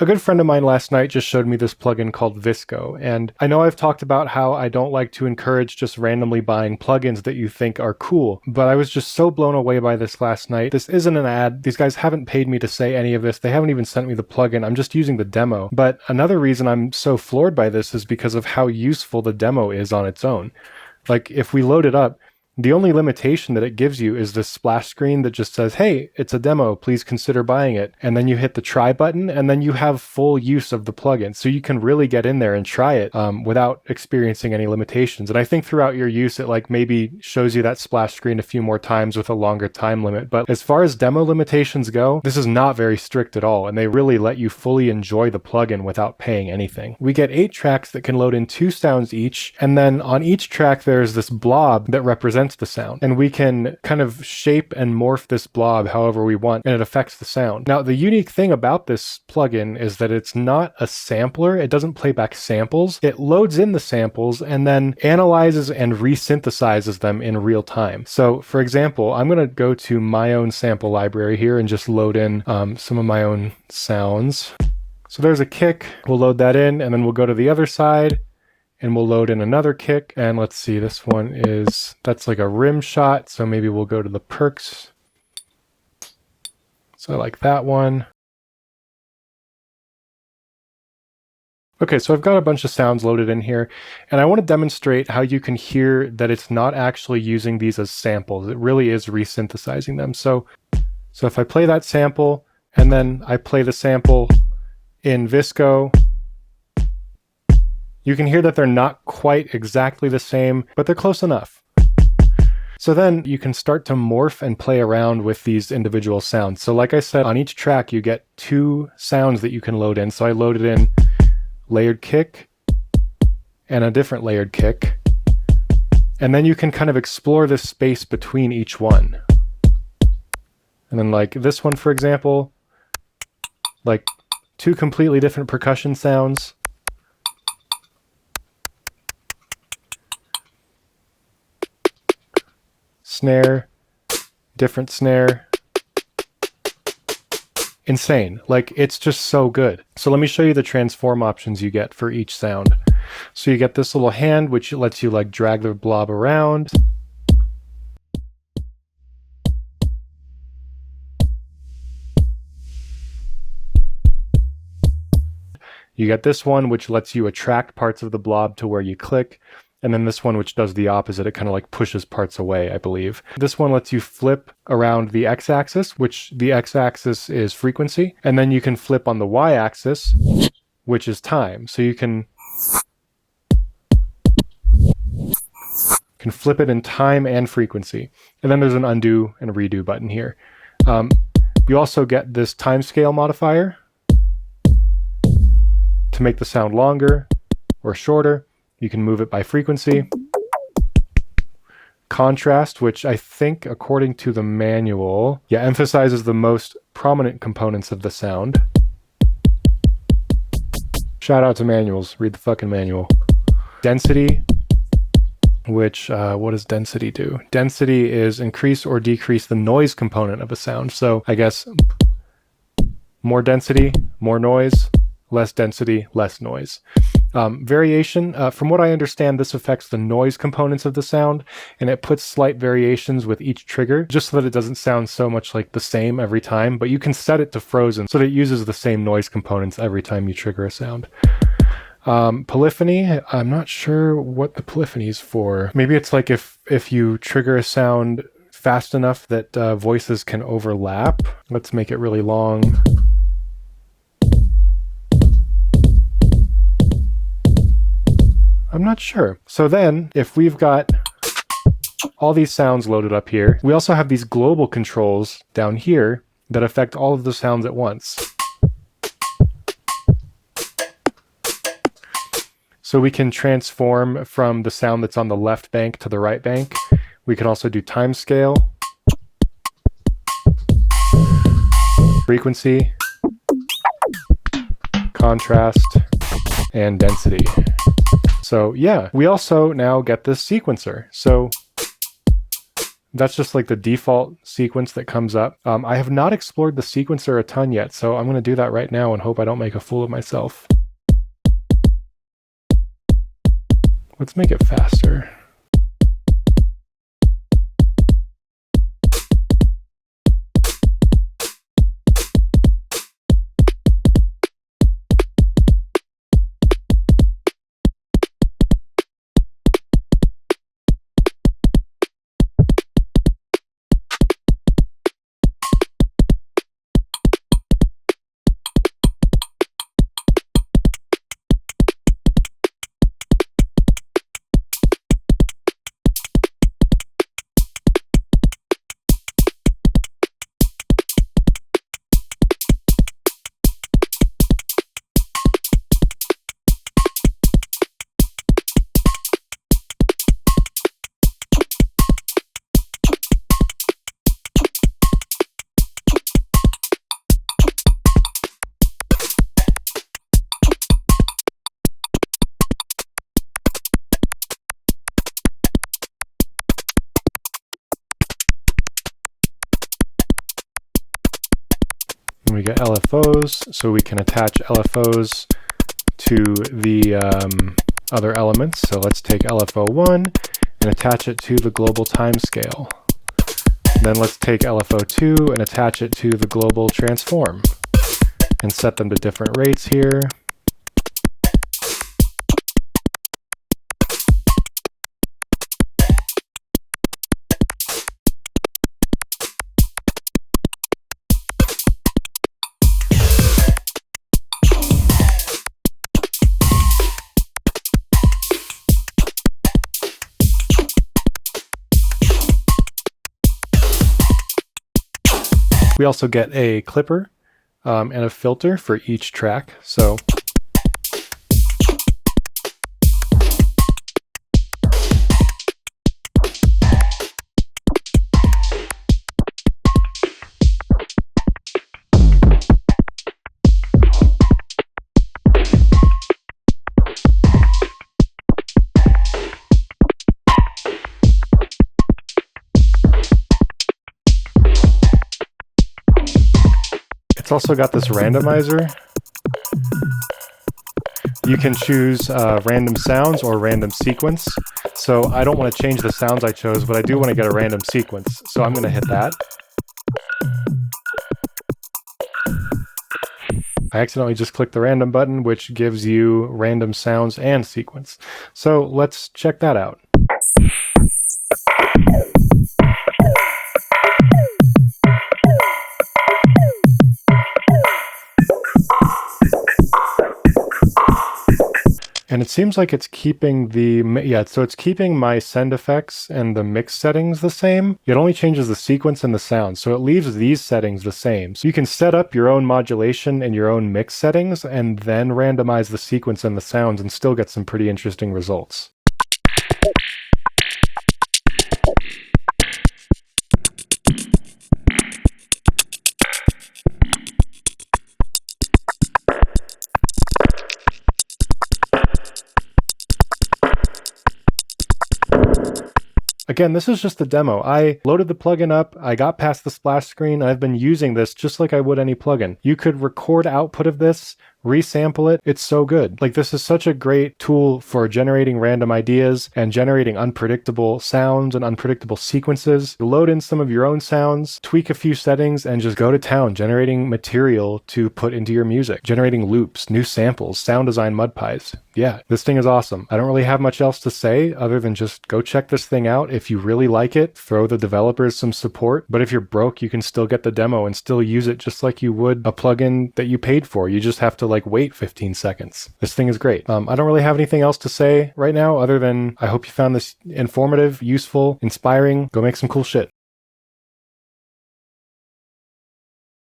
A good friend of mine last night just showed me this plugin called VISCO, and I know I've talked about how I don't like to encourage just randomly buying plugins that you think are cool, but I was just so blown away by this last night. This isn't an ad. These guys haven't paid me to say any of this. They haven't even sent me the plugin. I'm just using the demo. But another reason I'm so floored by this is because of how useful the demo is on its own. Like, if we load it up, the only limitation that it gives you is this splash screen that just says, hey, it's a demo, please consider buying it. And then you hit the try button, and then you have full use of the plugin. So you can really get in there and try it without experiencing any limitations. And I think throughout your use, it like maybe shows you that splash screen a few more times with a longer time limit. But as far as demo limitations go, this is not very strict at all. And they really let you fully enjoy the plugin without paying anything. We get 8 tracks that can load in 2 sounds each. And then on each track, there's this blob that represents the sound, and we can kind of shape and morph this blob however we want, and it affects the sound. Now, the unique thing about this plugin is that it's not a sampler. It doesn't play back samples. It loads in the samples and then analyzes and resynthesizes them in real time. So for example, I'm going to go to my own sample library here and just load in some of my own sounds. So there's a kick. We'll load that in, and then we'll go to the other side and we'll load in another kick. And let's see, this one is, that's like a rim shot. So maybe we'll go to the perks. So I like that one. Okay, so I've got a bunch of sounds loaded in here, and I want to demonstrate how you can hear that it's not actually using these as samples. It really is resynthesizing them. So if I play that sample, and then I play the sample in VISCO, you can hear that they're not quite exactly the same, but they're close enough. So then you can start to morph and play around with these individual sounds. So like I said, on each track, you get 2 sounds that you can load in. So I loaded in layered kick and a different layered kick. And then you can kind of explore this space between each one. And then like this one, for example, like 2 completely different percussion sounds. Snare, different snare. Insane. Like, it's just so good. So let me show you the transform options you get for each sound. So you get this little hand, which lets you like drag the blob around. You get this one, which lets you attract parts of the blob to where you click. And then this one, which does the opposite, it kind of like pushes parts away, I believe. This one lets you flip around the x-axis, which the x-axis is frequency. And then you can flip on the y-axis, which is time. So you can flip it in time and frequency. And then there's an undo and a redo button here. You also get this time scale modifier to make the sound longer or shorter. You can move it by frequency. Contrast, which I think, according to the manual, emphasizes the most prominent components of the sound. Shout out to manuals. Read the fucking manual. Density, which, what does density do? Density is increase or decrease the noise component of a sound. So I guess more density, more noise, less density, less noise. Variation, from what I understand, this affects the noise components of the sound, and it puts slight variations with each trigger, just so that it doesn't sound so much like the same every time, but you can set it to frozen so that it uses the same noise components every time you trigger a sound. Polyphony, I'm not sure what the polyphony is for. Maybe it's like if you trigger a sound fast enough that voices can overlap. Let's make it really long. I'm not sure. So then, if we've got all these sounds loaded up here, we also have these global controls down here that affect all of the sounds at once. So we can transform from the sound that's on the left bank to the right bank. We can also do time scale, frequency, contrast, and density. So yeah, we also now get this sequencer. So That's just like the default sequence that comes up. I have not explored the sequencer a ton yet, so I'm going to do that right now and hope I don't make a fool of myself. Let's make it faster. And we get LFOs, so we can attach LFOs to the other elements. So let's take LFO1 and attach it to the global timescale. Then let's take LFO2 and attach it to the global transform and set them to different rates here. We also get a clipper and a filter for each track. So it's also got this randomizer. You can choose random sounds or random sequence. So I don't want to change the sounds I chose, but I do want to get a random sequence. So I'm going to hit that. I accidentally just clicked the random button, which gives you random sounds and sequence. So let's check that out. And it seems like it's keeping so it's keeping my send effects and the mix settings the same. It only changes the sequence and the sound, so it leaves these settings the same. So you can set up your own modulation and your own mix settings and then randomize the sequence and the sounds and still get some pretty interesting results. Again, this is just a demo. I loaded the plugin up, I got past the splash screen, and I've been using this just like I would any plugin. You could record output of this, resample it. It's so good. Like, this is such a great tool for generating random ideas and generating unpredictable sounds and unpredictable sequences. Load in some of your own sounds, tweak a few settings, and just go to town generating material to put into your music, generating loops, new samples, sound design mud pies. Yeah, this thing is awesome. I don't really have much else to say other than just go check this thing out. If you really like it, throw the developers some support. But if you're broke, you can still get the demo and still use it just like you would a plugin that you paid for. You just have to wait 15 seconds. This thing is great. I don't really have anything else to say right now other than I hope you found this informative, useful, inspiring. Go make some cool shit.